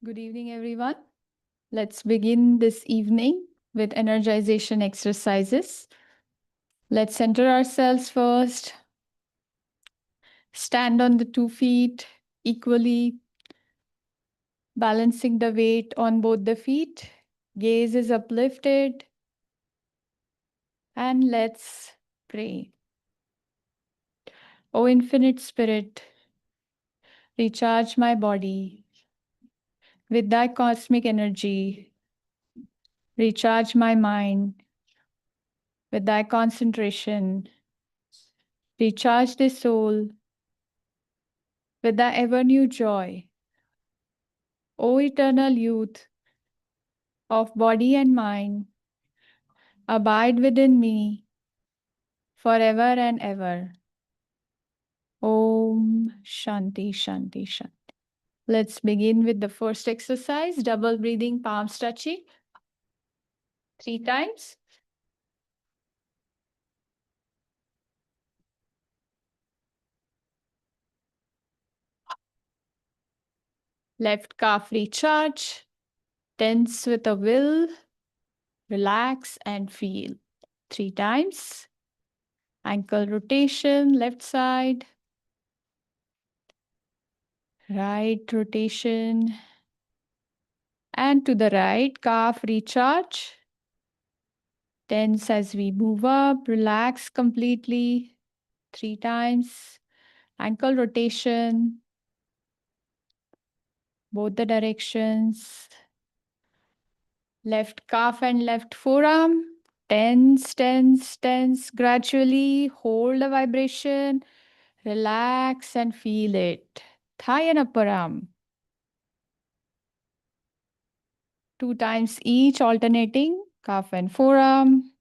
Good evening, everyone. Let's begin this evening with energization exercises. Let's center ourselves first. Stand on the 2 feet equally, balancing the weight on both the feet. Gaze is uplifted. And let's pray. O Infinite Spirit, recharge my body with thy cosmic energy. Recharge my mind with thy concentration. Recharge the soul with thy ever new joy. O eternal youth of body and mind, abide within me forever and ever. Om Shanti Shanti Shanti. Let's begin with the first exercise, double breathing, palms touching. 3 times. Left calf recharge. Tense with a will. Relax and feel. 3 times. Ankle rotation, left side. Right rotation. And to the right, calf recharge. Tense as we move up, relax completely. 3 times. Ankle rotation. Both the directions. Left calf and left forearm. Tense, tense, tense. Gradually hold the vibration. Relax and feel it. Thigh and upper arm. 2 times each, alternating. Calf and forearm.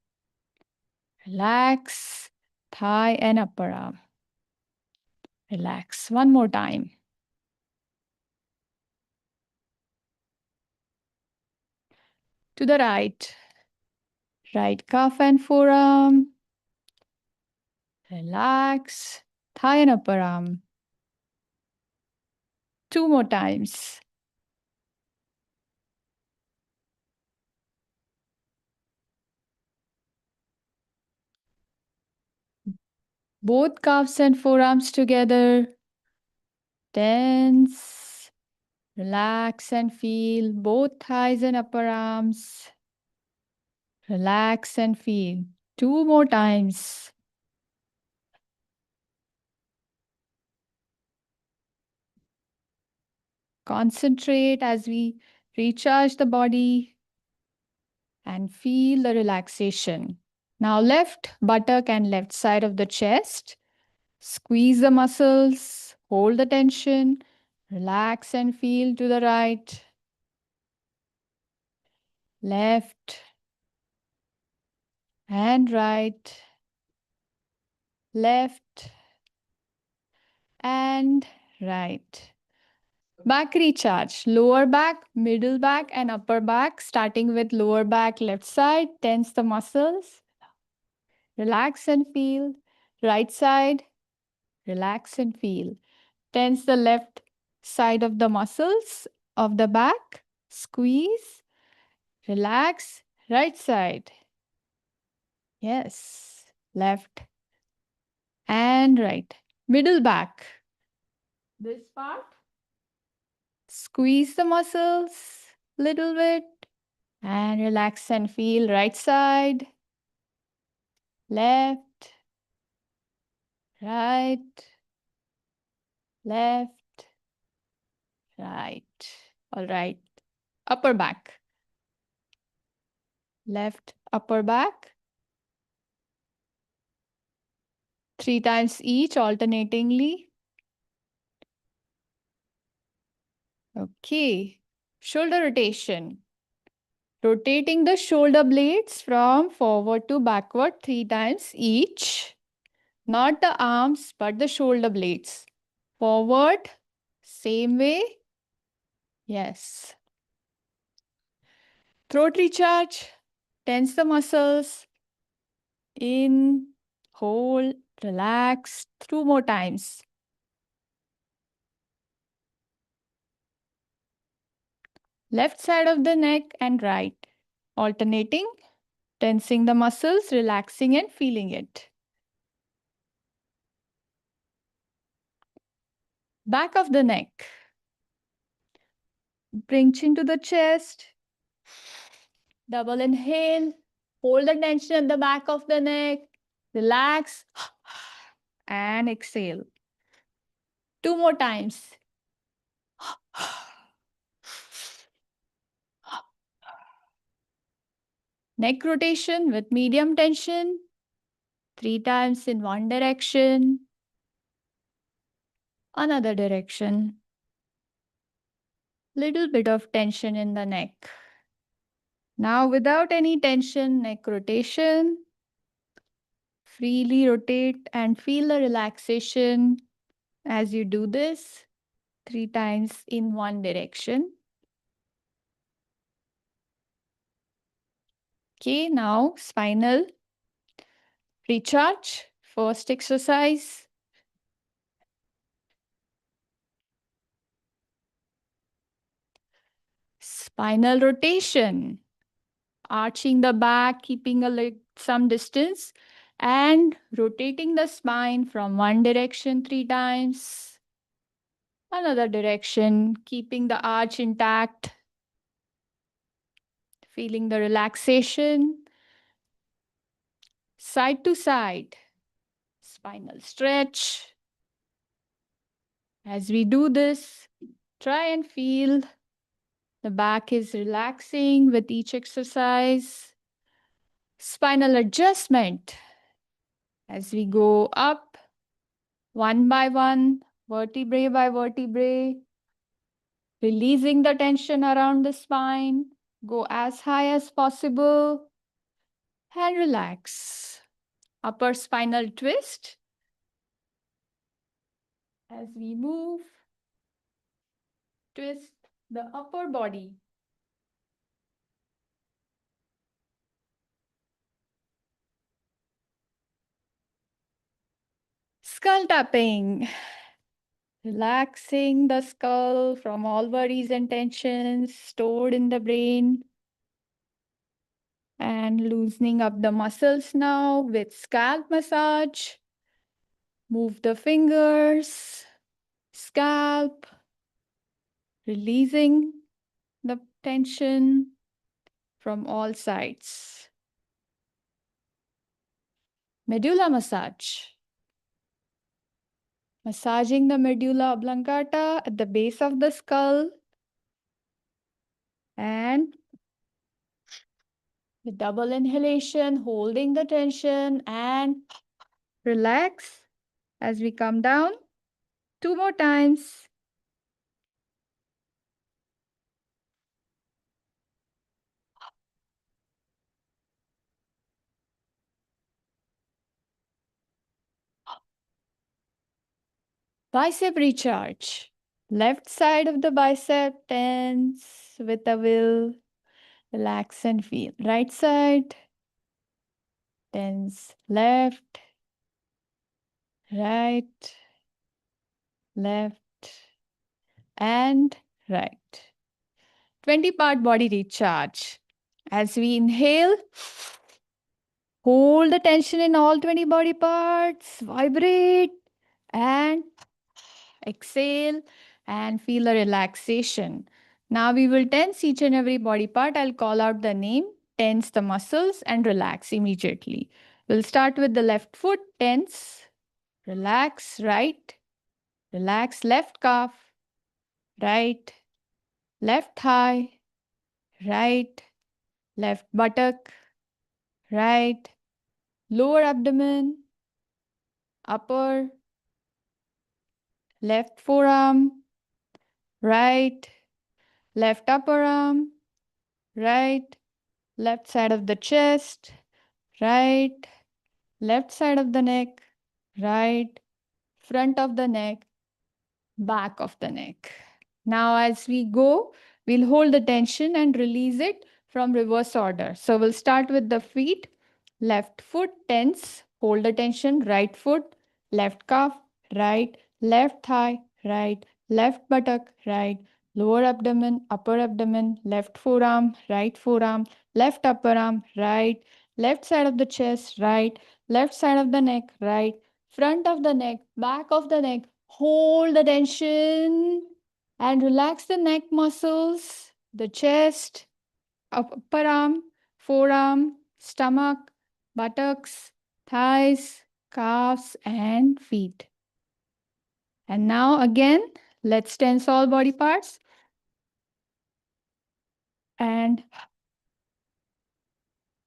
Relax. Thigh and upper arm. Relax. One more time. To the right. Right calf and forearm. Relax. Thigh and upper arm. 2 more times. Both calves and forearms together. Tense. Relax and feel both thighs and upper arms. Relax and feel. 2 more times. Concentrate as we recharge the body and feel the relaxation. Now left buttock and left side of the chest. Squeeze the muscles, hold the tension, relax and feel to the right, left and right, left and right. Back recharge, lower back, middle back and upper back, starting with lower back, left side, tense the muscles, relax and feel, right side, relax and feel. Tense the left side of the muscles of the back, squeeze, relax, right side. Yes, left and right. Middle back. This part. Squeeze the muscles little bit and relax and feel right side, left, right, left, right. All right. Upper back. Left upper back. 3 times each alternatingly. Okay. Shoulder rotation. Rotating the shoulder blades from forward to backward 3 times each. Not the arms, but the shoulder blades. Forward, same way. Yes. Throat recharge. Tense the muscles. In, hold, relax. 2 more times. Left side of the neck and right. Alternating, tensing the muscles, relaxing and feeling it. Back of the neck. Bring chin to the chest. Double inhale. Hold the tension at the back of the neck. Relax. And exhale. 2 more times. Neck rotation with medium tension. 3 times in one direction. Another direction. Little bit of tension in the neck. Now without any tension, neck rotation. Freely rotate and feel the relaxation as you do this 3 times in one direction. Okay, now spinal recharge. First exercise. Spinal rotation. Arching the back, keeping some distance, and rotating the spine from one direction 3 times. Another direction, keeping the arch intact. Feeling the relaxation. Side to side. Spinal stretch. As we do this, try and feel the back is relaxing with each exercise. Spinal adjustment. As we go up, one by one, vertebrae by vertebrae, releasing the tension around the spine. Go as high as possible and relax. Upper spinal twist. As we move, twist the upper body. Skull tapping. Relaxing the skull from all worries and tensions stored in the brain. And loosening up the muscles now with scalp massage. Move the fingers, scalp, releasing the tension from all sides. Medulla massage. Massaging the medulla oblongata at the base of the skull. And with double inhalation, holding the tension and relax as we come down. 2 more times. Bicep recharge. Left side of the bicep tense with a will. Relax and feel. Right side. Tense. Left. Right. Left. And right. 20-part body recharge. As we inhale, hold the tension in all 20 body parts. Vibrate. And exhale and feel a relaxation. Now we will tense each and every body part. I'll call out the name, tense the muscles and relax immediately. We'll start with the left foot, tense, relax, right, relax, left calf, right, left thigh, right, left buttock, right, lower abdomen, upper, left forearm, right, left upper arm, right, left side of the chest, right, left side of the neck, right, front of the neck, back of the neck. Now, as we go, we'll hold the tension and release it from reverse order. So we'll start with the feet, left foot tense, hold the tension, right foot, left calf, right, left thigh, right, left buttock, right, lower abdomen, upper abdomen, left forearm, left upper arm, right, left side of the chest, right, left side of the neck, right, front of the neck, back of the neck. Hold the tension and relax the neck muscles, the chest, upper arm, forearm, stomach, buttocks, thighs, calves, and feet. And now again, let's tense all body parts and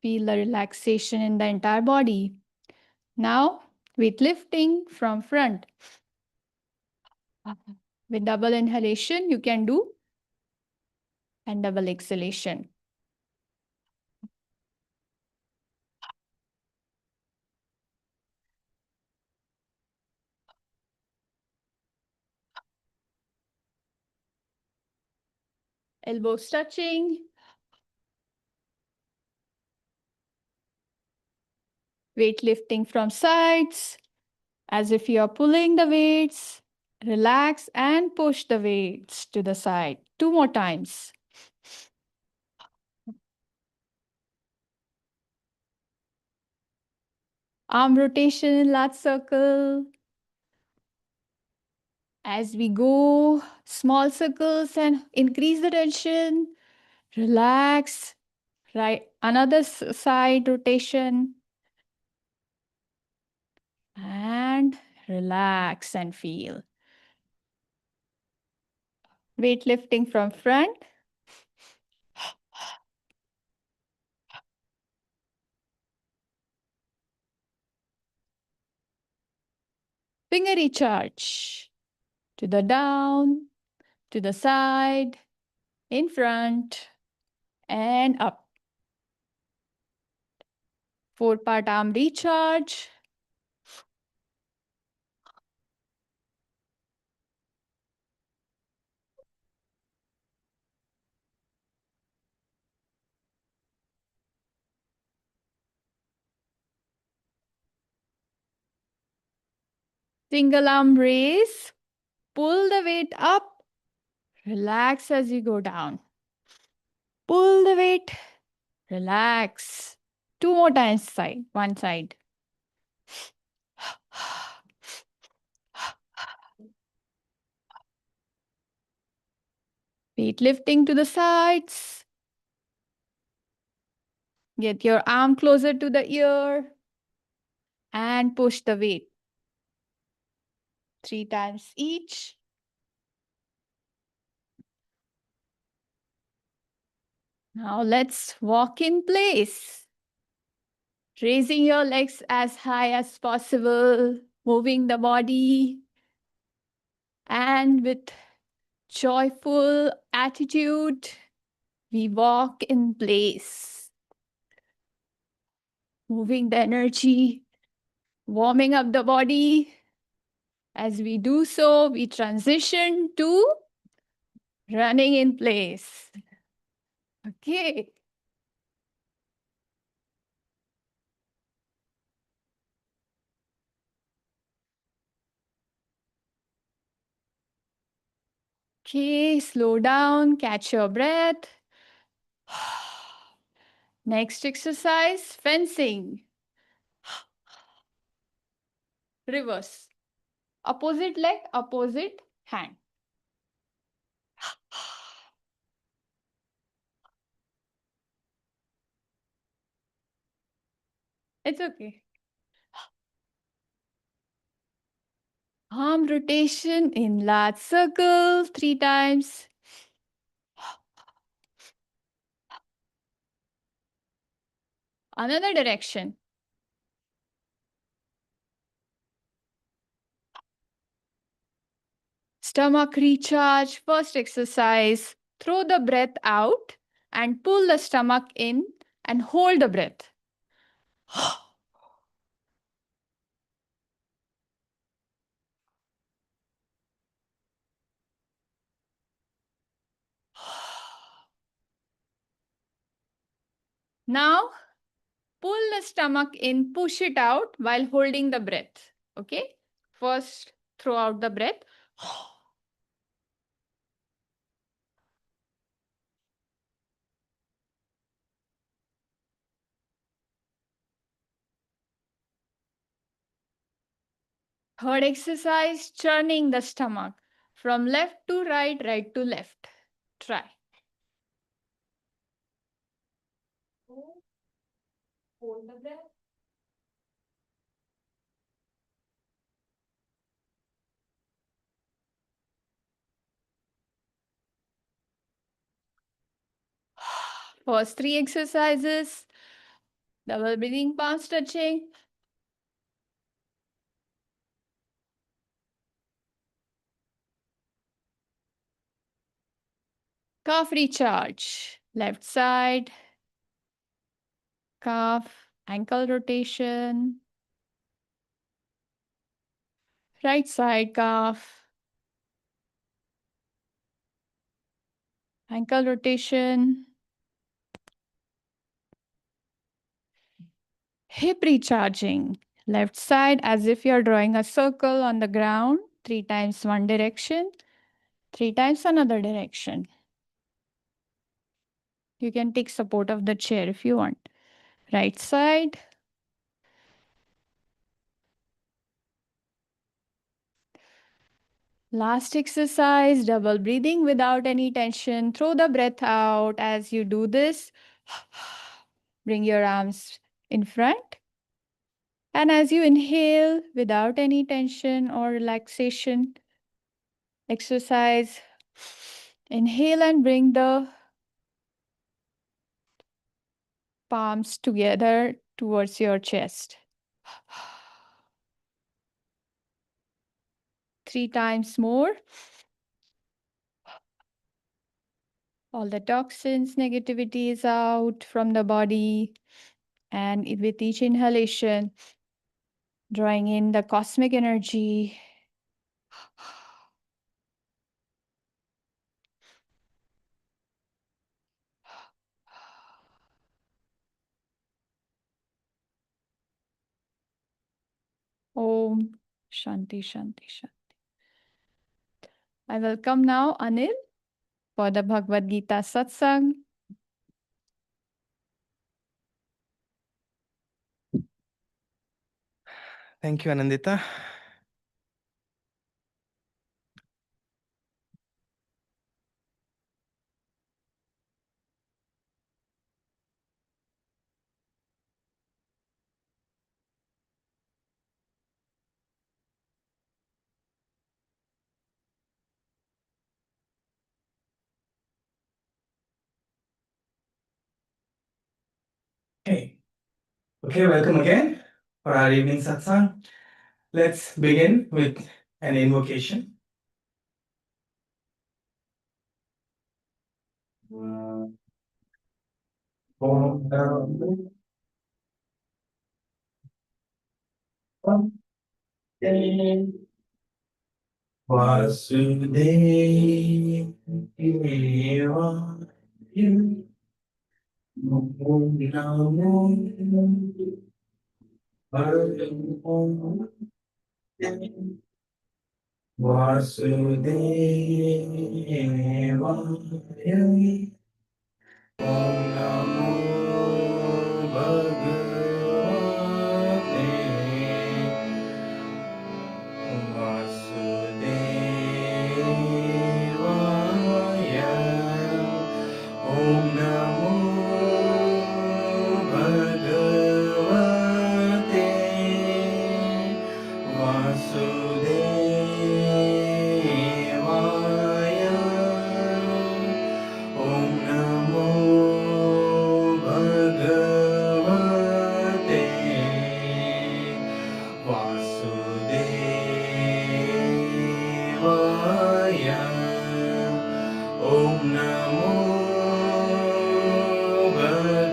feel the relaxation in the entire body. Now, weightlifting from front. With double inhalation, you can do and double exhalation. Elbows touching. Weightlifting from sides, as if you are pulling the weights. Relax and push the weights to the side. 2 more times. Arm rotation in large circle. As we go, small circles and increase the tension. Relax. Right. Another side rotation. And relax and feel. Weightlifting from front. Finger recharge. To the down, to the side, in front, and up. 4-part arm recharge. Single arm raise. Pull the weight up. Relax as you go down. Pull the weight. Relax. 2 more times side, one side. Weight lifting to the sides. Get your arm closer to the ear and push the weight. 3 times each. Now let's walk in place. Raising your legs as high as possible, moving the body, and with joyful attitude, we walk in place. Moving the energy, warming up the body. As we do so, we transition to running in place. Okay. Okay, slow down, catch your breath. Next exercise, fencing. Reverse. Opposite leg, opposite hand. It's okay. Arm rotation in large circle 3 times. Another direction. Stomach recharge. First exercise. Throw the breath out and pull the stomach in and hold the breath. Now, pull the stomach in, push it out while holding the breath. Okay? First, throw out the breath. Third exercise, churning the stomach from left to right, right to left. Try. Hold the breath. First three exercises, double breathing, palms touching. Calf recharge. Left side, calf, ankle rotation. Right side, calf, ankle rotation. Hip recharging. Left side as if you're drawing a circle on the ground. 3 times one direction, 3 times another direction. You can take support of the chair if you want. Right side. Last exercise, double breathing without any tension. Throw the breath out as you do this. Bring your arms in front. And as you inhale without any tension or relaxation, exercise. Inhale and bring the palms together towards your chest. 3 times more. All the toxins, negativity is out from the body. And with each inhalation, drawing in the cosmic energy. Om Shanti Shanti Shanti. I welcome now Anil for the Bhagavad Gita Satsang. Thank you, Anandita. Okay, welcome again for our evening satsang. Let's begin with an invocation. Om Namo Vasudevaya. Om Namo Vasudevaya. Om Namo Bhagavate Vasudevaya. Om Namo Bhagavate Vasudevaya. Om Namo Bhagavate Vasudevaya. Om Namo Bhagavate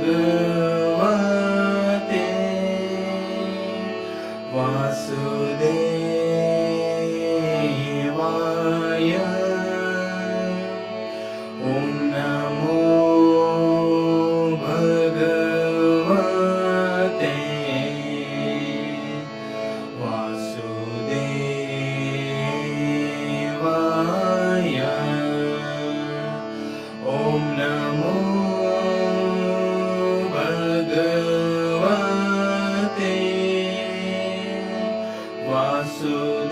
Vasudevaya. Om Namo Bhagavate Vasudevaya. Om Namo Bhagavate Vasudevaya.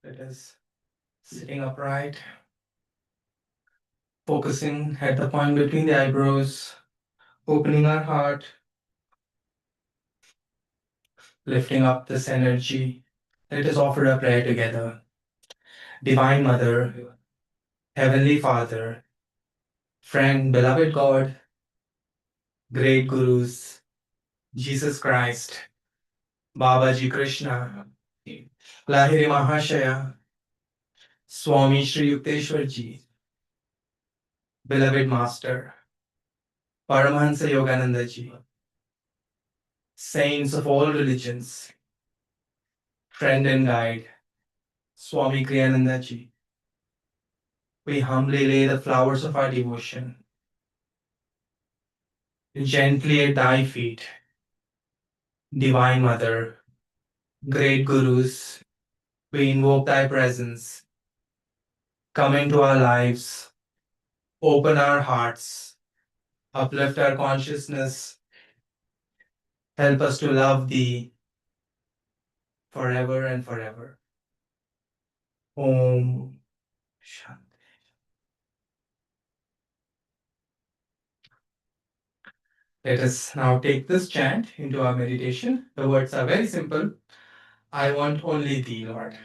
Let us sitting upright, focusing at the point between the eyebrows, opening our heart, lifting up this energy. Let us offer a prayer together. Divine Mother, Heavenly Father, friend, beloved God, great Gurus, Jesus Christ, Babaji Krishna, Lahiri Mahashaya, Swami Shri Yukteswarji, beloved Master, Paramahansa Yogananda Ji, saints of all religions, friend and guide, Swami Kriyananda Ji. We humbly lay the flowers of our devotion gently at thy feet. Divine Mother, great Gurus, we invoke thy presence. Come into our lives, open our hearts, uplift our consciousness, help us to love thee forever and forever. Om Shanti. Let us now take this chant into our meditation. The words are very simple. I want only thee, Lord.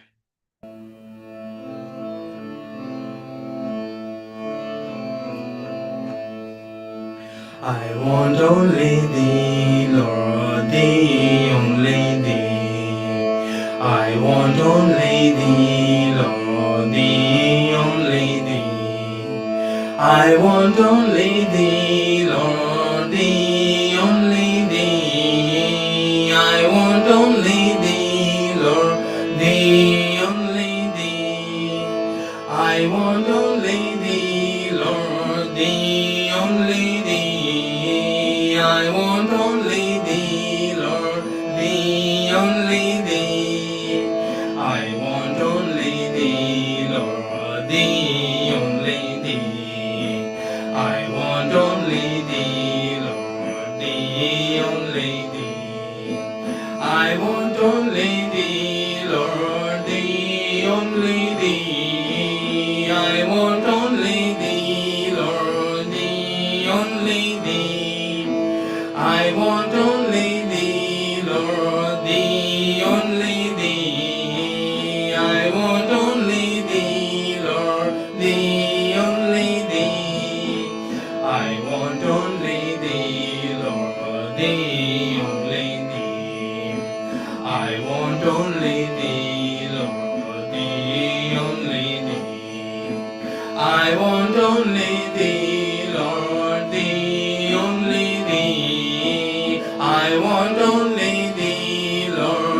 I want only thee, Lord, thee, only thee. I want only thee, Lord, thee, only thee. I want only thee, Lord, thee, only thee. I want only thee, Lord, thee, only thee. I want only thee, Lord, thee, only thee. I want only thee, Lord, thee, only thee. I want only thee, Lord, thee, only thee. I want only thee, Lord, thee, only thee. I want only thee, Lord, thee, only thee. I want only thee, Lord, thee, only thee. I want only thee, Lord, thee, only thee. I want only thee, Lord, thee, only thee. I want only thee, Lord, thee, only thee. I want only thee, Lord, thee, only thee. I want only thee, Lord, thee, only thee. I want only thee, Lord, thee, only thee. I want only thee, Lord,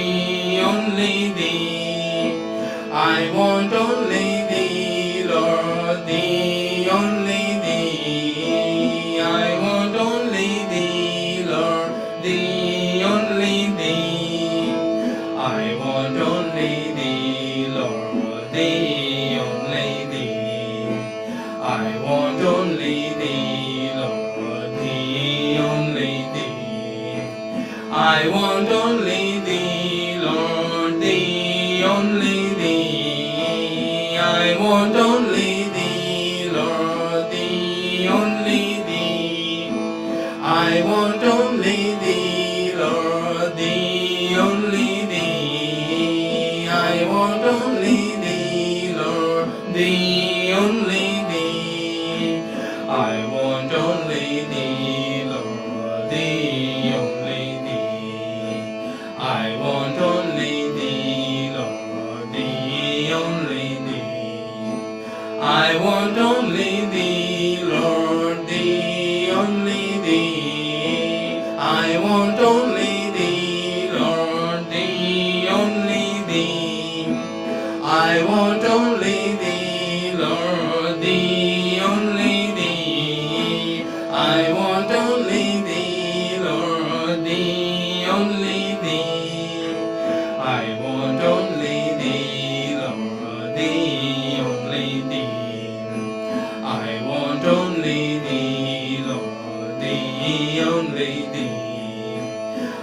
thee, only thee. I want only thee, Lord, thee, only thee. I want only thee, Lord, thee, only thee. I want only thee, Lord, thee, only thee. I want only thee, Lord, thee, only thee. I want only thee, Lord, thee, only thee. I want only thee, Lord, thee, only thee. I want only thee, Lord, thee, only thee. I want only thee, Lord, thee, only thee. I want only thee, Lord, thee, only thee. only thee.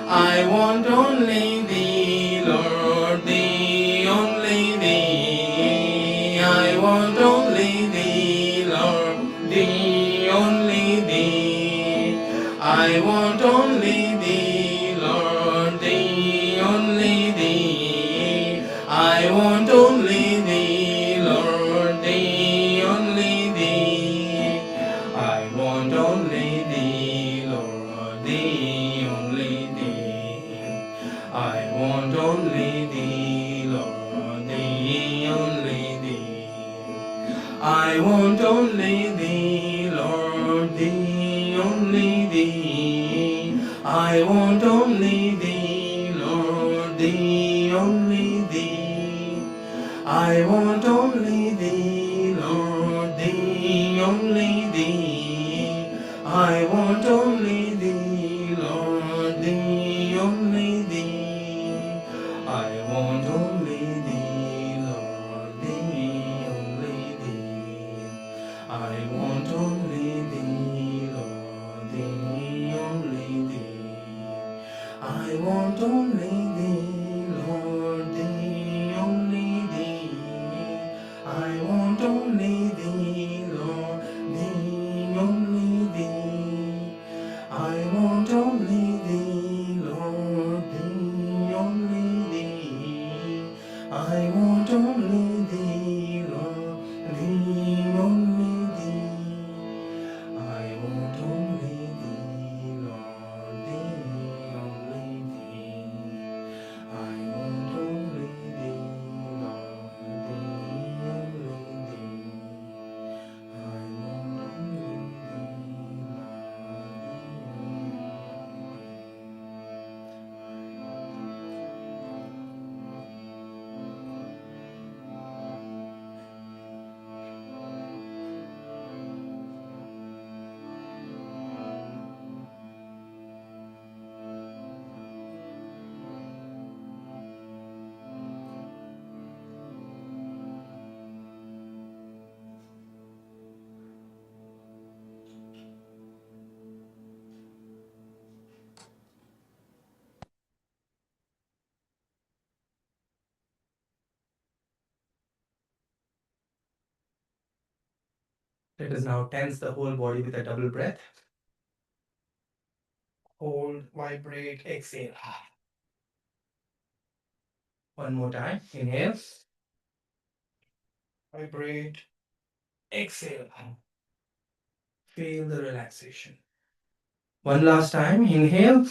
I want only thee, Lord, thee, only thee. I want only thee, Lord, thee, only thee. I want only thee, Lord, thee, only thee. I want only thee, Lord, thee, only thee. I want only thee, Lord, thee, only thee. I want only thee, Lord, thee, only thee. I want only thee, Lord, thee, only thee. I want only thee, Lord, thee, only thee. I want only thee, Lord, thee, only thee. I want only thee, Lord, thee, only thee. I want only thee, Lord, thee, only thee. I want only thee, Lord, thee, only thee. I want only thee, Lord, thee, only thee. I want only thee, Lord, thee, only thee. I want only thee, Lord, thee, only thee. I want only thee, Lord, thee, only thee. I want only thee, Lord, thee, only thee. I want only thee, Lord, thee, only thee. I want only thee, Let us now tense the whole body with a double breath. Hold, vibrate, exhale. One more time. Inhale. Vibrate, exhale. Feel the relaxation. One last time. Inhale.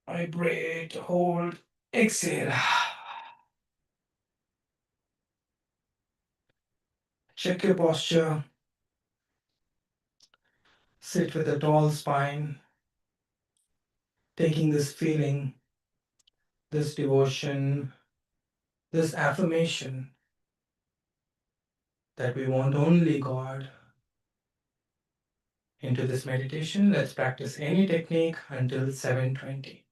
Vibrate, hold, exhale. Check your posture. Sit with a tall spine, taking this feeling, this devotion, this affirmation that we want only God. Into this meditation, let's practice any technique until 7:20.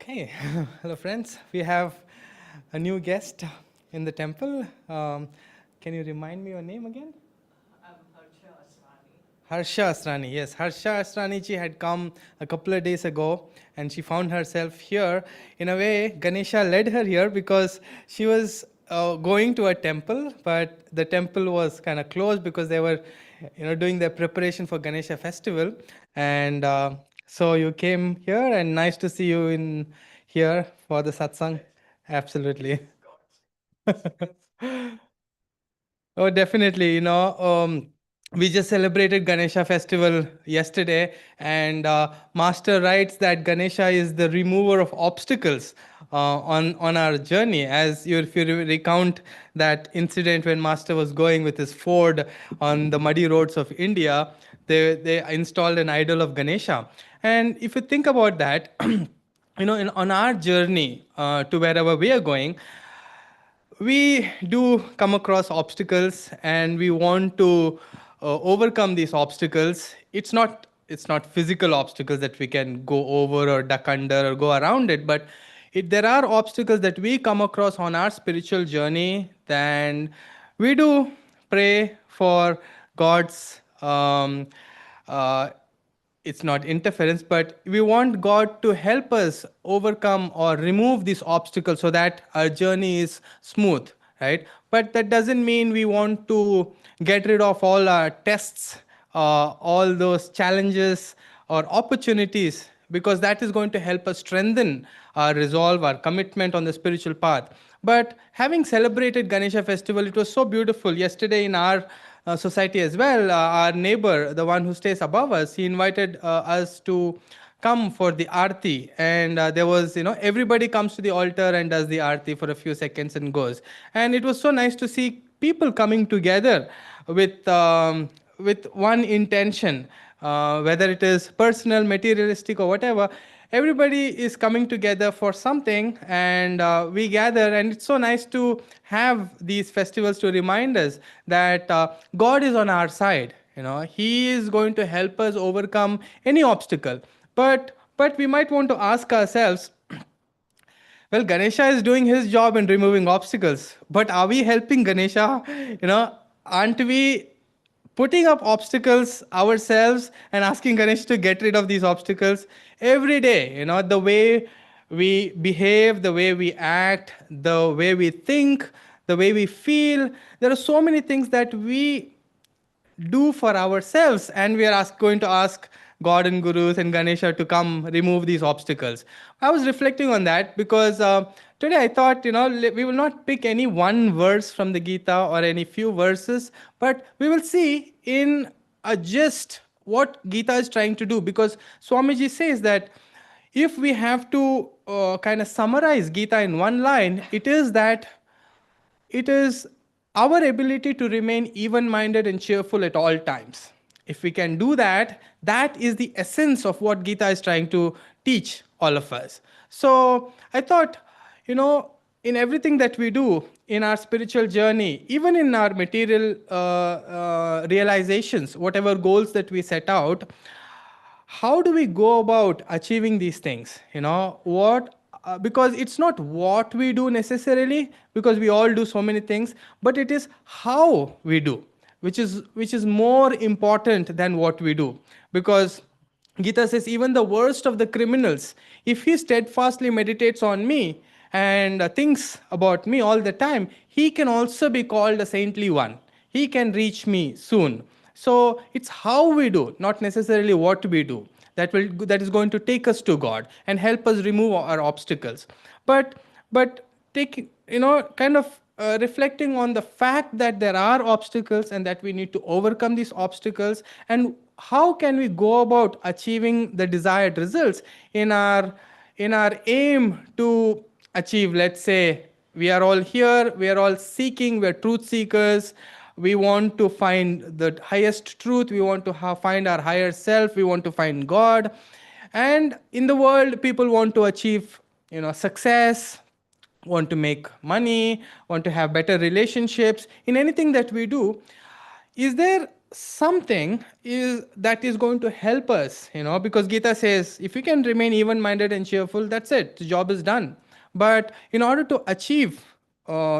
Okay, hello friends. We have a new guest in the temple. Can you remind me your name again? Harsha Asrani, yes. Harsha Asrani ji had come a couple of days ago and she found herself here. In a way, Ganesha led her here because she was going to a temple, but the temple was kind of closed because they were doing their preparation for Ganesha festival. And so you came here, and nice to see you in here for the satsang. Absolutely. Oh, definitely. We just celebrated Ganesha festival yesterday, and Master writes that Ganesha is the remover of obstacles on our journey. As you, if you recount that incident when Master was going with his Ford on the muddy roads of India, they installed an idol of Ganesha. And if you think about that, on our journey to wherever we are going, we do come across obstacles and we want to overcome these obstacles. It's not physical obstacles that we can go over or duck under or go around it, but there are obstacles that we come across on our spiritual journey. Then we do pray for God's uh, it's not interference, but we want God to help us overcome or remove these obstacles so that our journey is smooth, right? But that doesn't mean we want to get rid of all our tests, all those challenges or opportunities, because that is going to help us strengthen our resolve, our commitment on the spiritual path. But having celebrated Ganesha festival, it was so beautiful. Yesterday in our society as well, our neighbor, the one who stays above us, he invited us to come for the arti, and there was, everybody comes to the altar and does the arti for a few seconds and goes. And it was so nice to see people coming together with one intention, whether it is personal, materialistic, or whatever. Everybody is coming together for something, and we gather, and it's so nice to have these festivals to remind us that God is on our side. He is going to help us overcome any obstacle. But we might want to ask ourselves, well, Ganesha is doing his job in removing obstacles, but are we helping Ganesha? Aren't we putting up obstacles ourselves and asking Ganesh to get rid of these obstacles every day? The way we behave, the way we act, the way we think, the way we feel. There are so many things that we do for ourselves, and we are going to ask God and gurus and Ganesha to come remove these obstacles. I was reflecting on that because today I thought, we will not pick any one verse from the Gita or any few verses, but we will see in a gist what Gita is trying to do, because Swamiji says that if we have to kind of summarize Gita in one line, it is our ability to remain even minded and cheerful at all times. If we can do that, that is the essence of what Gita is trying to teach all of us. So I thought, in everything that we do in our spiritual journey, even in our material realizations, whatever goals that we set out, how do we go about achieving these things? What Because it's not what we do necessarily, because we all do so many things, but it is how we do, which is more important than what we do. Because Gita says, even the worst of the criminals, if he steadfastly meditates on me and thinks about me all the time, he can also be called a saintly one. He can reach me soon. So it's how we do, not necessarily what we do, that is going to take us to God and help us remove our obstacles. But taking, kind of reflecting on the fact that there are obstacles and that we need to overcome these obstacles, and how can we go about achieving the desired results in our aim to achieve. Let's say we are all here, we are all seeking, we are truth seekers, we want to find the highest truth, we want to find our higher self, we want to find God. And in the world, people want to achieve, success, want to make money, want to have better relationships. In anything that we do, is there something is that is going to help us, because Gita says if we can remain even minded and cheerful, that's it, the job is done. But in order to achieve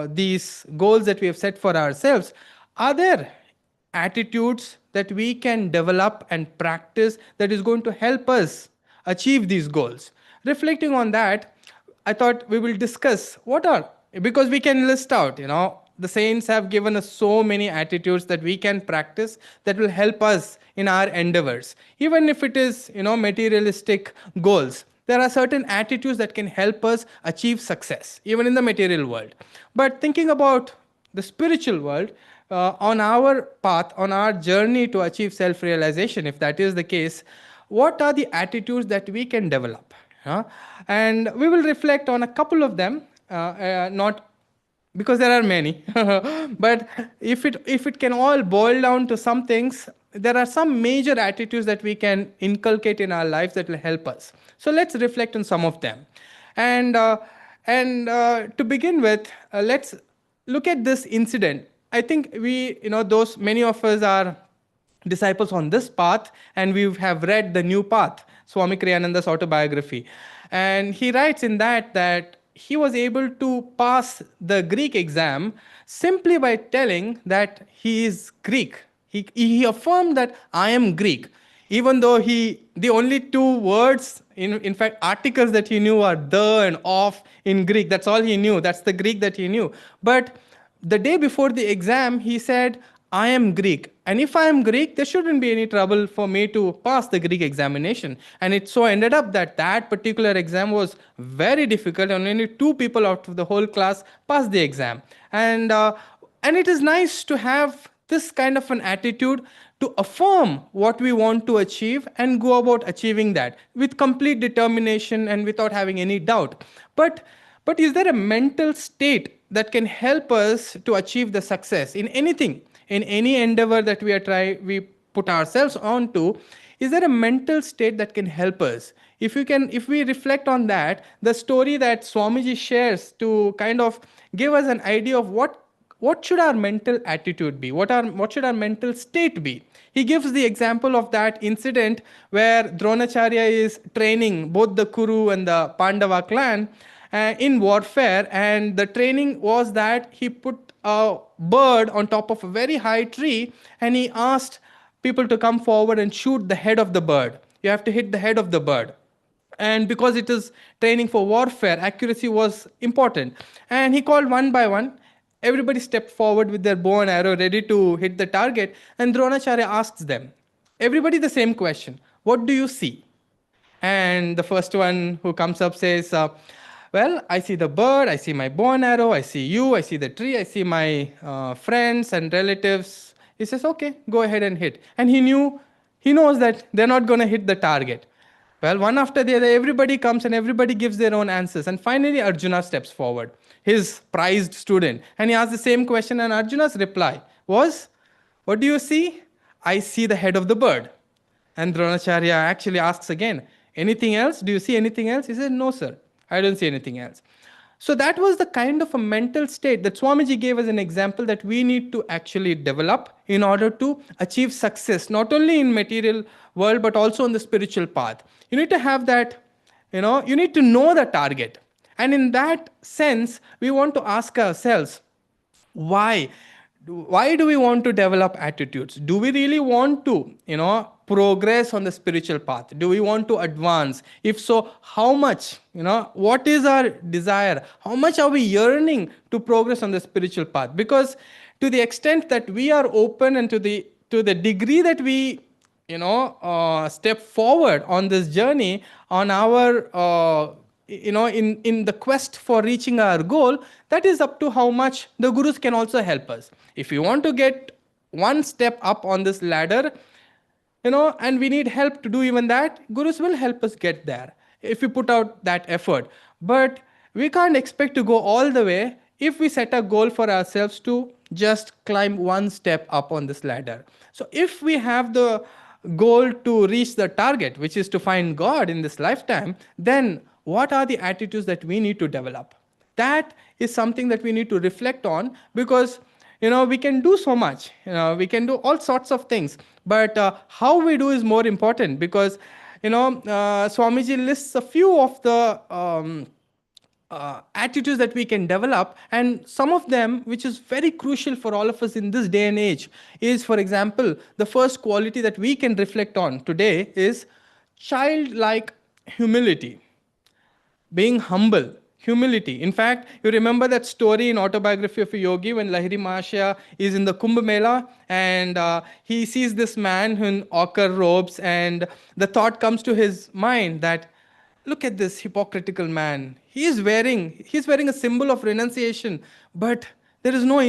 these goals that we have set for ourselves, are there attitudes that we can develop and practice that is going to help us achieve these goals? Reflecting on that, I thought we will discuss what are, because we can list out, the saints have given us so many attitudes that we can practice that will help us in our endeavors. Even if it is, materialistic goals, there are certain attitudes that can help us achieve success, even in the material world. But thinking about the spiritual world, on our path, on our journey to achieve self realization, if that is the case, what are the attitudes that we can develop? And we will reflect on a couple of them, not because there are many, but if it can all boil down to some things, there are some major attitudes that we can inculcate in our lives that will help us. So let's reflect on some of them. And to begin with, let's look at this incident. I think those many of us are disciples on this path, and we have read the New Path, Swami Kriyananda's autobiography. And he writes in that he was able to pass the Greek exam simply by telling that he is Greek. He affirmed that I am Greek, even though the only two words, in fact, articles that he knew are the and of in Greek. That's all he knew. That's the Greek that he knew. But the day before the exam, he said, I am Greek. And if I am Greek, there shouldn't be any trouble for me to pass the Greek examination. And it so ended up that particular exam was very difficult, and only two people out of the whole class passed the exam. And it is nice to have this kind of an attitude to affirm what we want to achieve and go about achieving that with complete determination and without having any doubt. But is there a mental state that can help us to achieve the success in anything, in any endeavor that we put ourselves onto? Is there a mental state that can help us? If we reflect on that, the story that Swamiji shares to kind of give us an idea of what should our mental attitude be? What should our mental state be? He gives the example of that incident where Dronacharya is training both the Kuru and the Pandava clan in warfare, and the training was that he put a bird on top of a very high tree, and he asked people to come forward and shoot the head of the bird. You have to hit the head of the bird. And because it is training for warfare, accuracy was important. And he called one by one. Everybody stepped forward with their bow and arrow ready to hit the target. And Dronacharya asks them, everybody the same question, what do you see? And the first one who comes up says, well, I see the bird, I see my bow and arrow, I see you, I see the tree, I see my friends and relatives. He says, okay, go ahead and hit. And he knows that they're not going to hit the target. Well, one after the other, everybody comes and everybody gives their own answers. And finally, Arjuna steps forward, his prized student. And he asks the same question, and Arjuna's reply was, what do you see? I see the head of the bird. And Dronacharya actually asks again, anything else? Do you see anything else? He says, no, sir, I don't see anything else. So that was the kind of a mental state that Swamiji gave as an example that we need to actually develop in order to achieve success, not only in material world, but also on the spiritual path. You need to have that, you need to know the target. And in that sense, we want to ask ourselves, why do we want to develop attitudes? Do we really want to progress on the spiritual path? Do we want to advance? If so, how much? What is our desire? How much are we yearning to progress on the spiritual path? Because to the extent that we are open, and to the degree that we step forward on this journey, on our in the quest for reaching our goal, that is up to how much the gurus can also help us. If we want to get one step up on this ladder, and we need help to do even that, gurus will help us get there if we put out that effort. But we can't expect to go all the way if we set a goal for ourselves to just climb one step up on this ladder. So if we have the goal to reach the target, which is to find God in this lifetime, then what are the attitudes that we need to develop? That is something that we need to reflect on, because we can do so much. We can do all sorts of things, but how we do is more important, because Swamiji lists a few of the attitudes that we can develop, and some of them, which is very crucial for all of us in this day and age, is, for example, the first quality that we can reflect on today is childlike humility. Being humble, humility. In fact, you remember that story in Autobiography of a Yogi, when Lahiri Mahashaya is in the Kumbh Mela, and he sees this man in ochre robes, and the thought comes to his mind that, look at this hypocritical man. He's wearing a symbol of renunciation, but there is no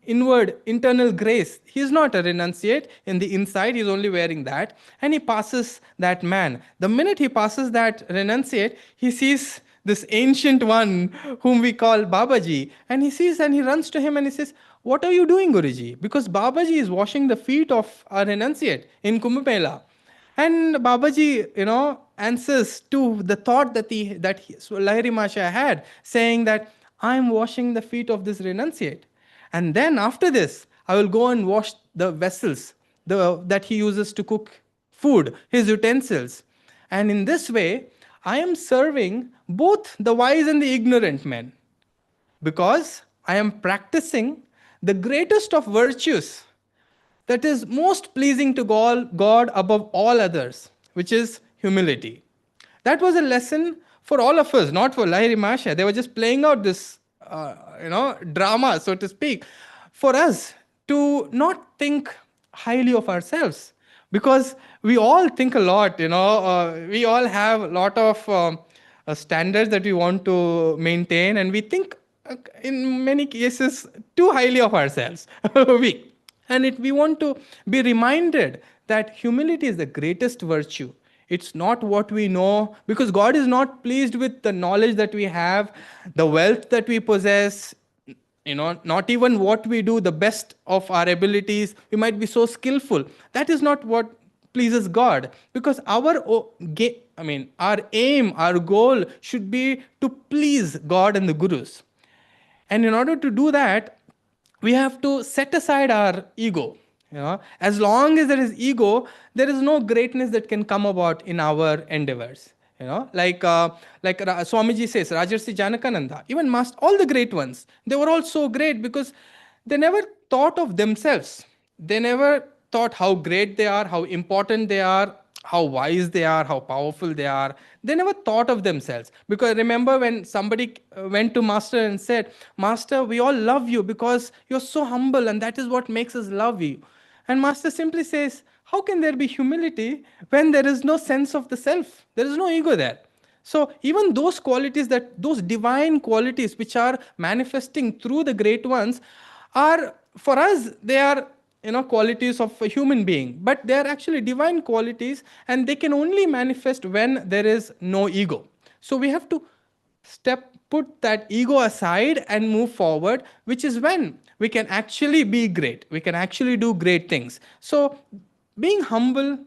inward internal grace. He is not a renunciate in the inside, he's only wearing that. And he passes that man. The minute he passes that renunciate, he sees this ancient one whom we call Babaji, and he sees and he runs to him and he says, "What are you doing, Guruji?" Because Babaji is washing the feet of a renunciate in Kumbh Mela. And Babaji, answers to the thought that Lahiri Mahashaya had, saying that I am washing the feet of this renunciate. And then after this, I will go and wash the vessels that he uses to cook food, his utensils. And in this way, I am serving both the wise and the ignorant men, because I am practicing the greatest of virtues that is most pleasing to God above all others, which is humility. That was a lesson for all of us, not for Lahiri Mahashaya. They were just playing out this, drama, so to speak, for us to not think highly of ourselves, because we all think a lot. We all have a lot of standards that we want to maintain, and we think, in many cases, too highly of ourselves. We want to be reminded that humility is the greatest virtue. It's not what we know, because God is not pleased with the knowledge that we have, the wealth that we possess, not even what we do, the best of our abilities. We might be so skillful. That is not what pleases God, because our aim, our goal should be to please God and the Gurus. And in order to do that, we have to set aside our ego. As long as there is ego, there is no greatness that can come about in our endeavors. Swamiji says, Rajarsi Janakananda, even all the great ones, they were all so great because they never thought of themselves. They never thought how great they are, how important they are, how wise they are, how powerful they are. They never thought of themselves. Because remember when somebody went to Master and said, "Master, we all love you because you're so humble, and that is what makes us love you." And Master simply says, how can there be humility when there is no sense of the self? There is no ego there. So even those qualities, those divine qualities which are manifesting through the great ones, are, for us, they are qualities of a human being, but they are actually divine qualities, and they can only manifest when there is no ego. So we have to put that ego aside and move forward, which is when we can actually be great. We can actually do great things. So being humble,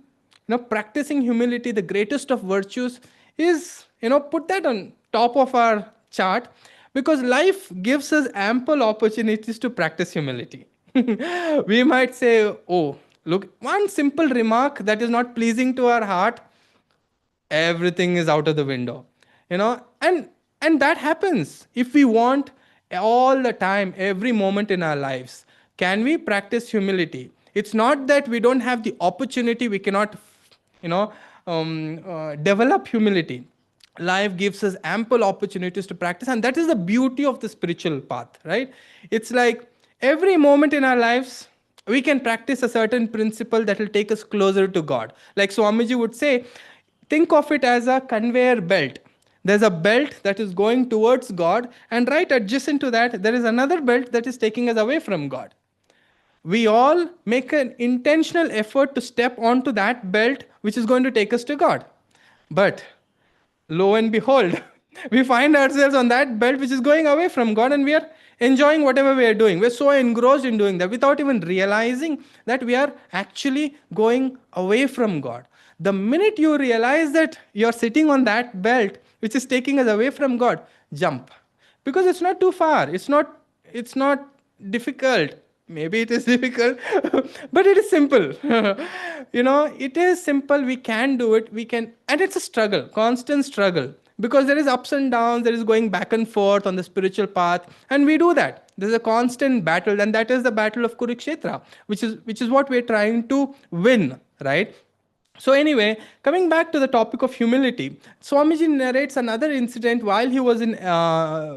practicing humility, the greatest of virtues, is, put that on top of our chart, because life gives us ample opportunities to practice humility. We might say, oh, look, one simple remark that is not pleasing to our heart, everything is out of the window. And that happens if we want all the time, every moment in our lives. Can we practice humility? It's not that we don't have the opportunity, we cannot develop humility. Life gives us ample opportunities to practice, and that is the beauty of the spiritual path, right? It's like every moment in our lives, we can practice a certain principle that will take us closer to God. Like Swamiji would say, think of it as a conveyor belt. There's a belt that is going towards God, and right adjacent to that, there is another belt that is taking us away from God. We all make an intentional effort to step onto that belt which is going to take us to God. But lo and behold, we find ourselves on that belt which is going away from God, and we are enjoying whatever we are doing. We're so engrossed in doing that without even realizing that we are actually going away from God. The minute you realize that you're sitting on that belt which is taking us away from God, jump. Because it's not too far. It's not difficult. Maybe it is difficult, but it is simple. It is simple. We can do it. We can, and it's a struggle, constant struggle, because there is ups and downs. There is going back and forth on the spiritual path, and we do that. There's a constant battle, and that is the battle of Kurukshetra, which is what we're trying to win, right? So anyway, coming back to the topic of humility, Swamiji narrates another incident while he was in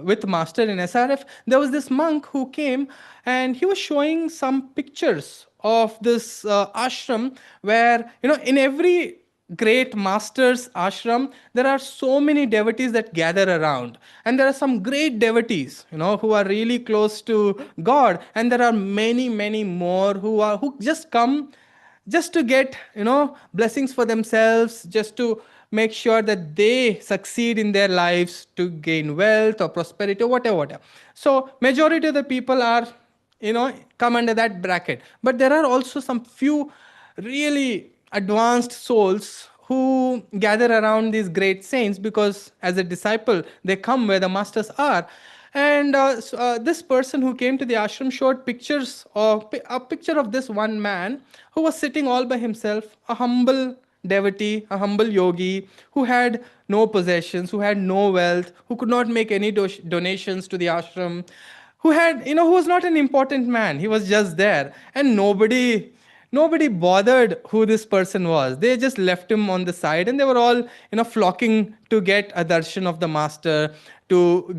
with Master in SRF. There was this monk who came and he was showing some pictures of this ashram where, in every great master's ashram, there are so many devotees that gather around. And there are some great devotees, who are really close to God. And there are many, many more who just come just to get blessings for themselves, just to make sure that they succeed in their lives, to gain wealth or prosperity or whatever. So majority of the people are come under that bracket, but there are also some few really advanced souls who gather around these great saints, because as a disciple they come where the masters are. And this person who came to the ashram showed pictures of a picture of this one man who was sitting all by himself, a humble devotee, a humble yogi, who had no possessions, who had no wealth, who could not make any donations to the ashram, who had, who was not an important man. He was just there, and nobody bothered who this person was. They just left him on the side, and they were all, flocking to get a darshan of the master, to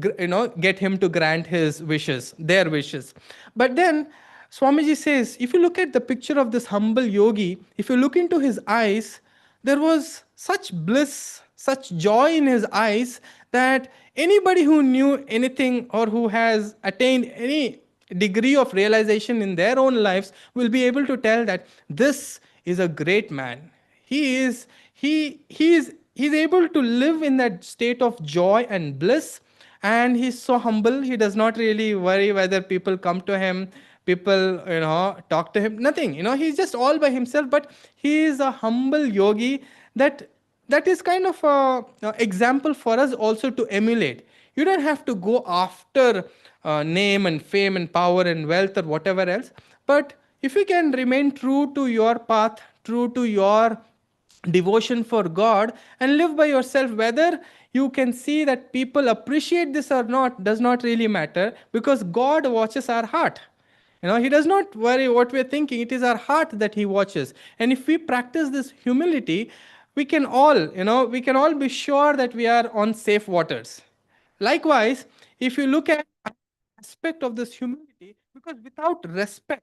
get him to grant his wishes, their wishes. But then Swamiji says, if you look at the picture of this humble yogi, if you look into his eyes, there was such bliss, such joy in his eyes, that anybody who knew anything or who has attained any degree of realization in their own lives will be able to tell that this is a great man. He's able to live in that state of joy and bliss, and he's so humble. He does not really worry whether people come to him, people talk to him, nothing. He's just all by himself. But he is a humble yogi, that is kind of a example for us also to emulate. You don't have to go after name and fame and power and wealth or whatever else, but if you can remain true to your path, true to your devotion for God, and live by yourself, whether you can see that people appreciate this or not does not really matter, because God watches our heart. He does not worry what we're thinking. It is our heart that he watches. And if we practice this humility, we can all be sure that we are on safe waters. Likewise, if you look at aspect of this humility, because without respect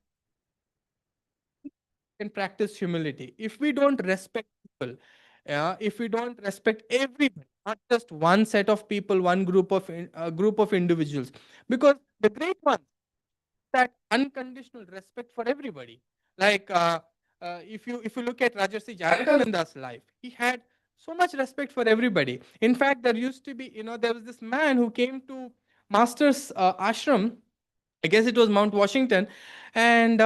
can practice humility. If we don't respect people, if we don't respect everybody, not just one set of people, one group of individuals, because the great ones, that unconditional respect for everybody. Like if you look at Rajarsi Janakananda's life, he had so much respect for everybody. In fact, there used to be, there was this man who came to Master's ashram. I guess it was Mount Washington. And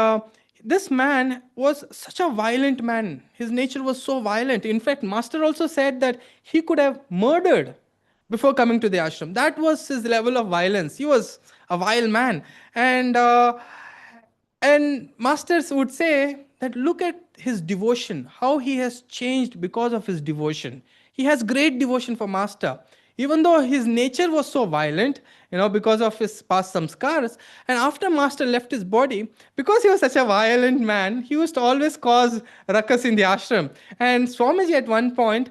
this man was such a violent man. His nature was so violent. In fact, Master also said that he could have murdered before coming to the ashram. That was his level of violence. He was a vile man. And masters would say that look at his devotion, how he has changed because of his devotion. He has great devotion for master. Even though his nature was so violent, because of his past samskars, and after master left his body, because he was such a violent man, he used to always cause ruckus in the ashram. And Swamiji at one point,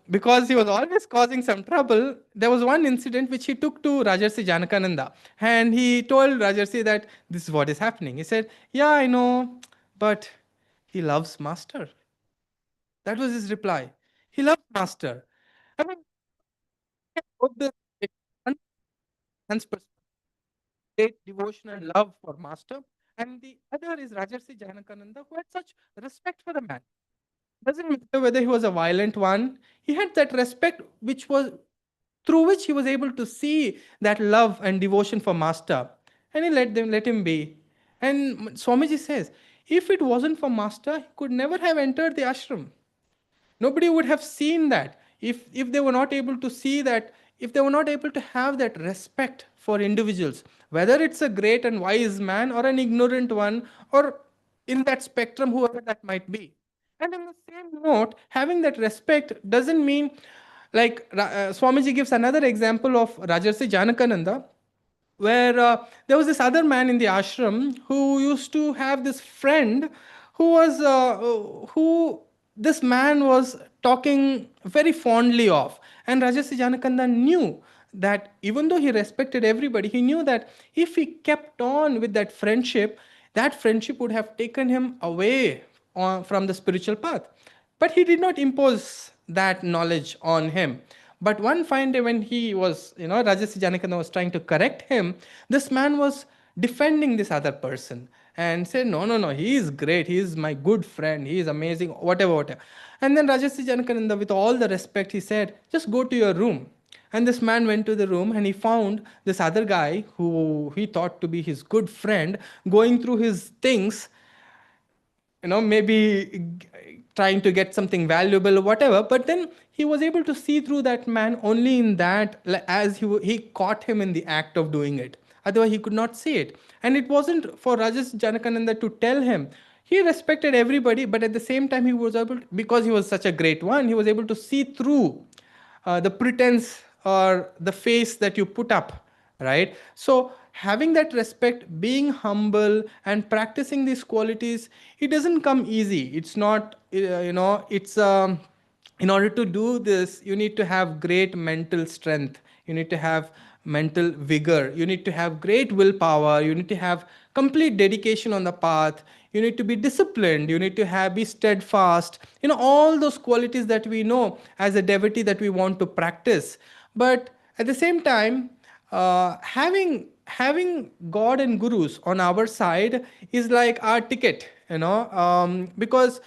because he was always causing some trouble, there was one incident which he took to Rajarsi Janakananda. And he told Rajarsi that this is what is happening. He said, yeah, I know, but he loves master. That was his reply. He loves master. I mean, both the one's great devotion and love for master, and the other is Rajarsi Janakananda, who had such respect for the man. Doesn't matter whether he was a violent one, he had that respect which was through which he was able to see that love and devotion for master. And he let him be. And Swamiji says, if it wasn't for master, he could never have entered the ashram. Nobody would have seen that. If they were not able to see that if they were not able to have that respect for individuals, whether it's a great and wise man or an ignorant one, or in that spectrum, whoever that might be. And on the same note, having that respect doesn't mean, like Swamiji gives another example of Rajarsi Janakananda, where there was this other man in the ashram who used to have this friend who this man was talking very fondly of. And Rajarsi Janakanda knew that even though he respected everybody, he knew that if he kept on with that friendship would have taken him away from the spiritual path. But he did not impose that knowledge on him. But one fine day when he was, Rajasi Janakanda was trying to correct him, this man was defending this other person and said, no, no, no, he is great. He is my good friend. He is amazing, whatever, whatever. And then Rajasi Janakanda, with all the respect, he said, just go to your room. And this man went to the room and he found this other guy who he thought to be his good friend going through his things, maybe trying to get something valuable or whatever. But then he was able to see through that man only in that, as he caught him in the act of doing it. Otherwise, he could not see it. And it wasn't for Rajas Janakananda to tell him. He respected everybody, but at the same time, he was able, because he was such a great one, he was able to see through the pretense or the face that you put up, right? So having that respect, being humble, and practicing these qualities, it doesn't come easy. It's not, it's in order to do this, you need to have great mental strength. You need to have mental vigor. You need to have great willpower. You need to have complete dedication on the path. You need to be disciplined. You need to be steadfast. All those qualities that we know as a devotee that we want to practice. But at the same time, having God and gurus on our side is like our ticket, because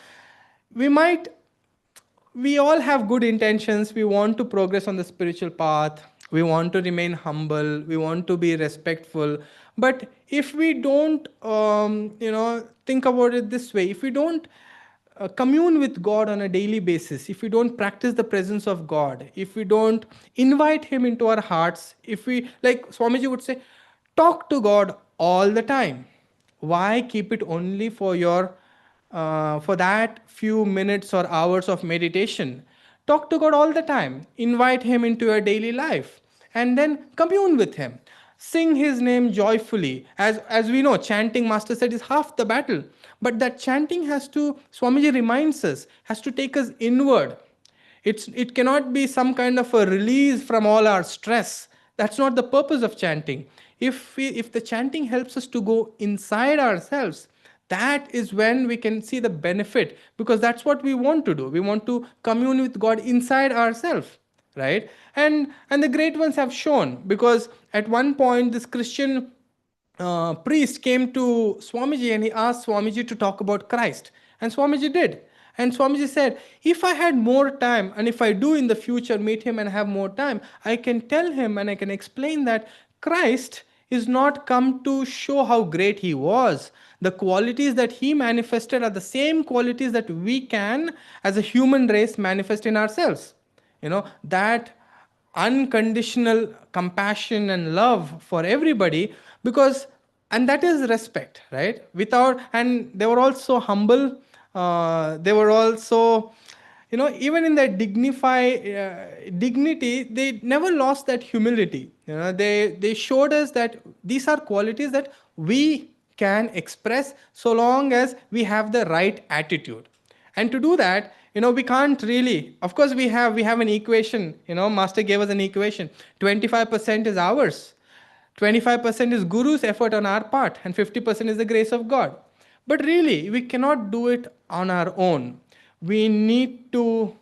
we all have good intentions. We want to progress on the spiritual path. We want to remain humble. We want to be respectful. But if we don't, think about it this way, if we don't commune with God on a daily basis, if we don't practice the presence of God, if we don't invite Him into our hearts, if we, like Swamiji would say, talk to God all the time. Why keep it only for that few minutes or hours of meditation? Talk to God all the time. Invite Him into your daily life, and then commune with Him. Sing His name joyfully. As we know, chanting, Master said, is half the battle. But that chanting has to, Swamiji reminds us, has to take us inward. It cannot be some kind of a release from all our stress. That's not the purpose of chanting. If the chanting helps us to go inside ourselves, that is when we can see the benefit, because that's what we want to do. We want to commune with God inside ourselves, right? And the great ones have shown, because at one point this Christian priest came to Swamiji and he asked Swamiji to talk about Christ. And Swamiji did. And Swamiji said, if I had more time, and if I do in the future meet him and have more time, I can tell him and I can explain that Christ is not come to show how great he was. The qualities that he manifested are the same qualities that we can, as a human race, manifest in ourselves. That unconditional compassion and love for everybody, because, and that is respect, right? And they were also humble. They were also, even in their dignity, they never lost that humility. They showed us that these are qualities that we can express so long as we have the right attitude. And to do that, we can't really, of course, we have an equation. Master gave us an equation. 25% is ours, 25% is Guru's effort on our part, and 50% is the grace of God. But really, we cannot do it on our own. We need to,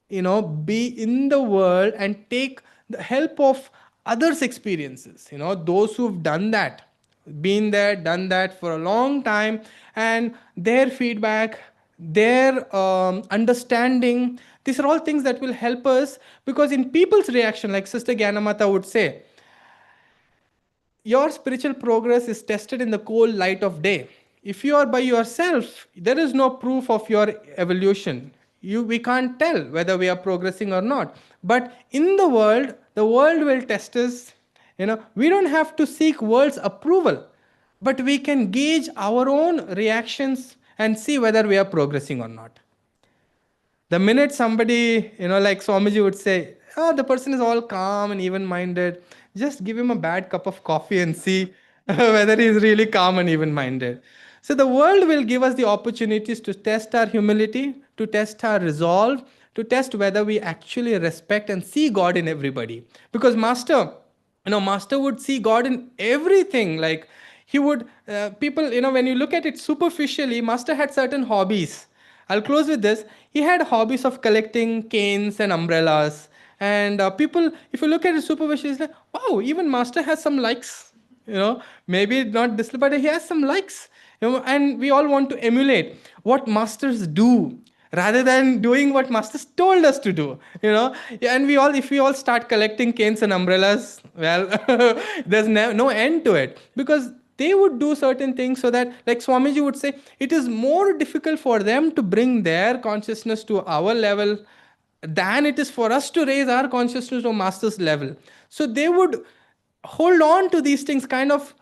be in the world and take the help of others' experiences. Those who've done that, been there, done that for a long time, and their feedback, their understanding, these are all things that will help us, because in people's reaction, like Sister Gyanamata would say, your spiritual progress is tested in the cold light of day. If you are by yourself, there is no proof of your evolution. we can't tell whether we are progressing or not. But in the world will test us. We don't have to seek world's approval, but we can gauge our own reactions and see whether we are progressing or not. The minute somebody, like Swamiji would say, oh, the person is all calm and even minded, just give him a bad cup of coffee and see whether he is really calm and even minded. So the world will give us the opportunities to test our humility, to test our resolve, to test whether we actually respect and see God in everybody. Because Master would see God in everything. Like he would, people, when you look at it superficially, Master had certain hobbies. I'll close with this. He had hobbies of collecting canes and umbrellas. And people, if you look at it superficially, it's like, wow, even Master has some likes. Maybe not this, but he has some likes. And we all want to emulate what masters do rather than doing what masters told us to do. Yeah, and if we all start collecting canes and umbrellas, well, there's no end to it, because they would do certain things so that, like Swamiji would say, it is more difficult for them to bring their consciousness to our level than it is for us to raise our consciousness to master's level. So they would hold on to these things, kind of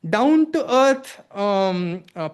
down to earth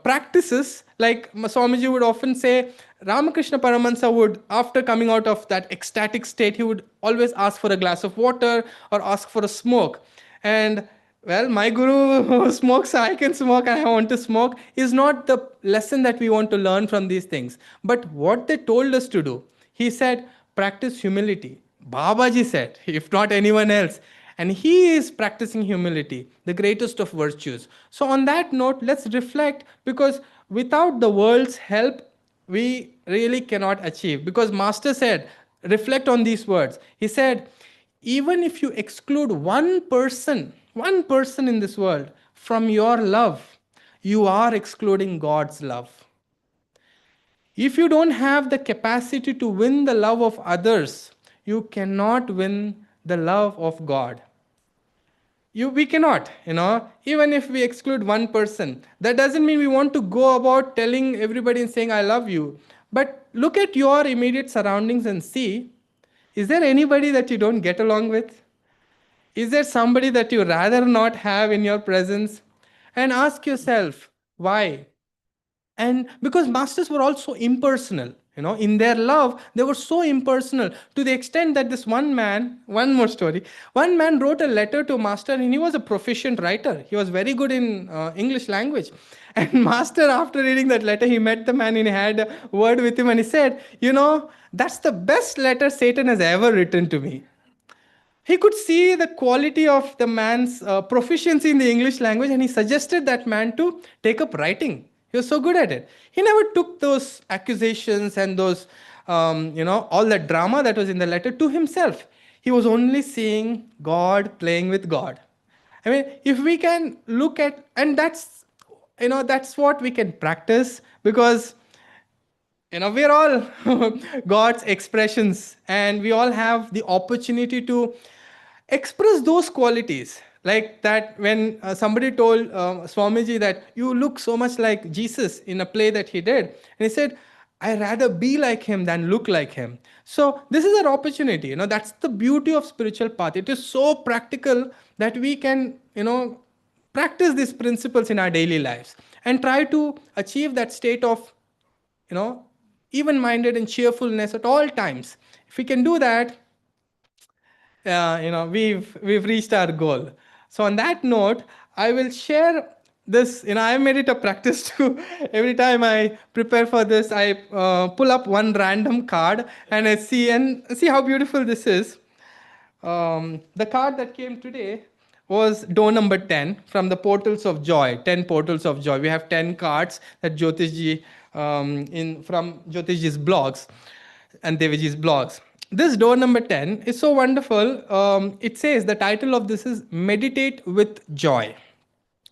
practices. Like Swamiji would often say, Ramakrishna Paramahansa would, after coming out of that ecstatic state, he would always ask for a glass of water or ask for a smoke. And well, my guru smokes, I can smoke, I want to smoke, is not the lesson that we want to learn from these things. But what they told us to do, he said, practice humility. Babaji said, if not anyone else. And he is practicing humility, the greatest of virtues. So, on that note, let's reflect, because without the world's help, we really cannot achieve. Because Master said, reflect on these words. He said, even if you exclude one person in this world from your love, you are excluding God's love. If you don't have the capacity to win the love of others, you cannot win the love of God. We cannot, even if we exclude one person. That doesn't mean we want to go about telling everybody and saying, I love you. But look at your immediate surroundings and see, is there anybody that you don't get along with? Is there somebody that you rather not have in your presence? And ask yourself, why? And because masters were also impersonal, in their love, they were so impersonal, to the extent that this one man, one more story, one man wrote a letter to master, and he was a proficient writer. He was very good in English language. And master, after reading that letter, he met the man and he had a word with him, and he said, that's the best letter Satan has ever written to me. He could see the quality of the man's proficiency in the English language, and he suggested that man to take up writing. He was so good at it. He never took those accusations and those, all the drama that was in the letter to himself. He was only seeing God playing with God. I mean, if we can look at, and that's what we can practice, because we're all God's expressions, and we all have the opportunity to express those qualities. Like that, when somebody told Swamiji that you look so much like Jesus in a play that he did, and he said, I rather be like him than look like him. So this is our opportunity. That's the beauty of spiritual path. It is so practical that we can, practice these principles in our daily lives and try to achieve that state of, even-minded and cheerfulness at all times. If we can do that, we've reached our goal. So on that note, I will share this. I made it a practice to every time I prepare for this, I pull up one random card and I see how beautiful this is. The card that came today was door number 10 from the Portals of Joy, 10 Portals of Joy. We have 10 cards that Jyotishji, from Jyotishji's blogs and Deviji's blogs. This door number 10 is so wonderful. It says, the title of this is Meditate with Joy.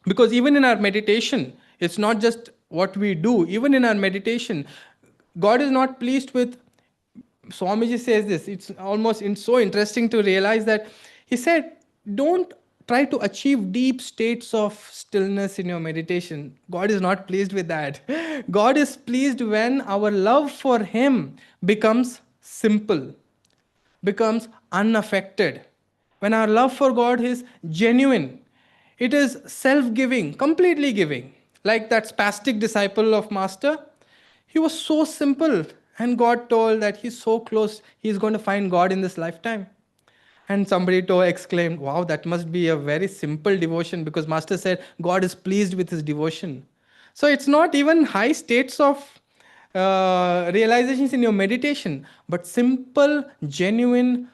Because even in our meditation, it's not just what we do. Even in our meditation, God is not pleased with, Swamiji says this, it's almost so interesting to realize that he said, don't try to achieve deep states of stillness in your meditation. God is not pleased with that. God is pleased when our love for Him becomes simple, becomes unaffected. When our love for God is genuine, it is self giving, completely giving. Like that spastic disciple of Master, he was so simple, and God told that he's so close, he's going to find God in this lifetime. And somebody exclaimed, wow, that must be a very simple devotion, because Master said God is pleased with his devotion. So it's not even high states of realizations in your meditation, but simple, genuine,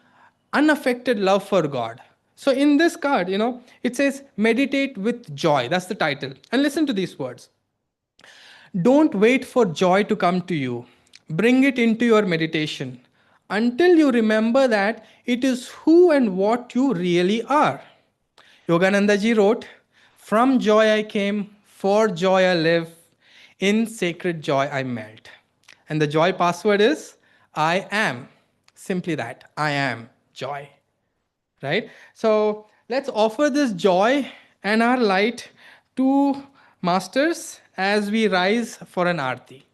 unaffected love for God. So in this card, it says meditate with joy. That's the title. And listen to these words. Don't wait for joy to come to you. Bring it into your meditation until you remember that it is who and what you really are. Yogananda ji wrote, from joy I came, for joy I live, in sacred joy I melt. And the joy password is I am. Simply that, I am joy. Right? So let's offer this joy and our light to masters as we rise for an arti.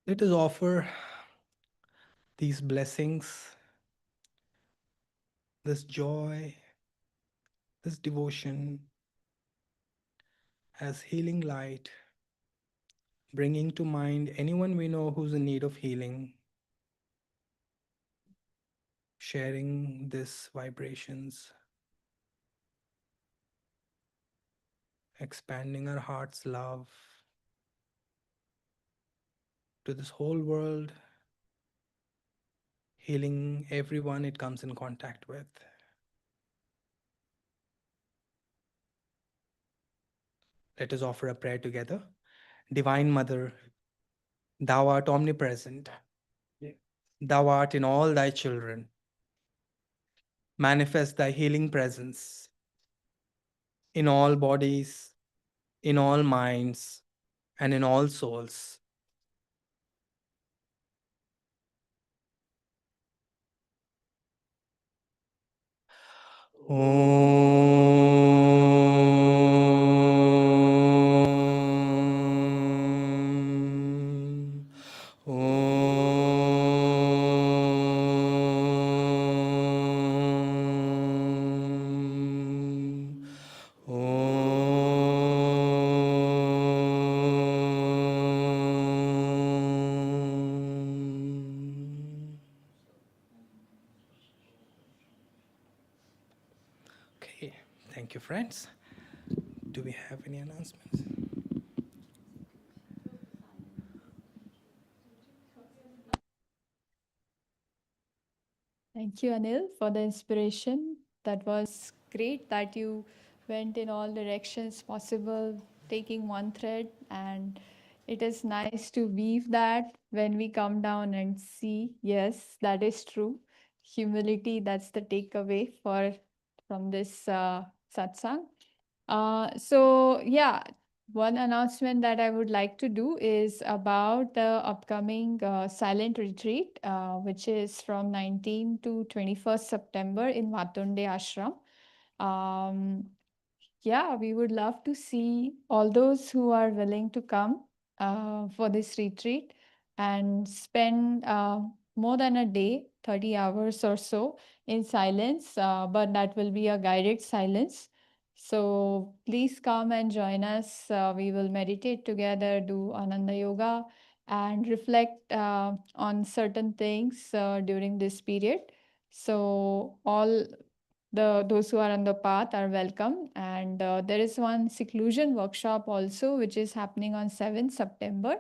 Let us offer these blessings, this joy, this devotion as healing light, bringing to mind anyone we know who's in need of healing, sharing these vibrations, expanding our heart's love to this whole world, healing everyone it comes in contact with. Let us offer a prayer together. Divine Mother, Thou art omnipresent. Thou art in all Thy children. Manifest Thy healing presence in all bodies, in all minds, and in all souls. Om. Okay, thank you, friends. Do we have any announcements? Thank you, Anil, for the inspiration. That was great that you went in all directions possible, taking one thread. And it is nice to weave that when we come down and see, yes, that is true. Humility, that's the takeaway from this satsang. So, yeah, one announcement that I would like to do is about the upcoming silent retreat, which is from 19 to 21st September in Matunde Ashram. Um, yeah, we would love to see all those who are willing to come for this retreat and spend more than a day, 30 hours or so, in silence, but that will be a guided silence. So please come and join us. We will meditate together, do Ananda Yoga, and reflect on certain things during this period. So all those who are on the path are welcome. And there is one seclusion workshop also, which is happening on 7th September.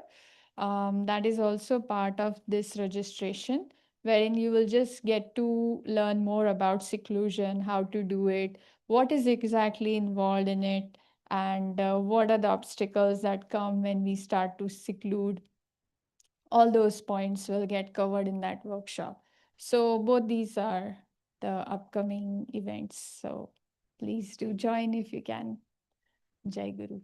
That is also part of this registration, wherein you will just get to learn more about seclusion, how to do it, what is exactly involved in it, and what are the obstacles that come when we start to seclude. All those points will get covered in that workshop. So both these are the upcoming events. So please do join if you can. Jai Guru.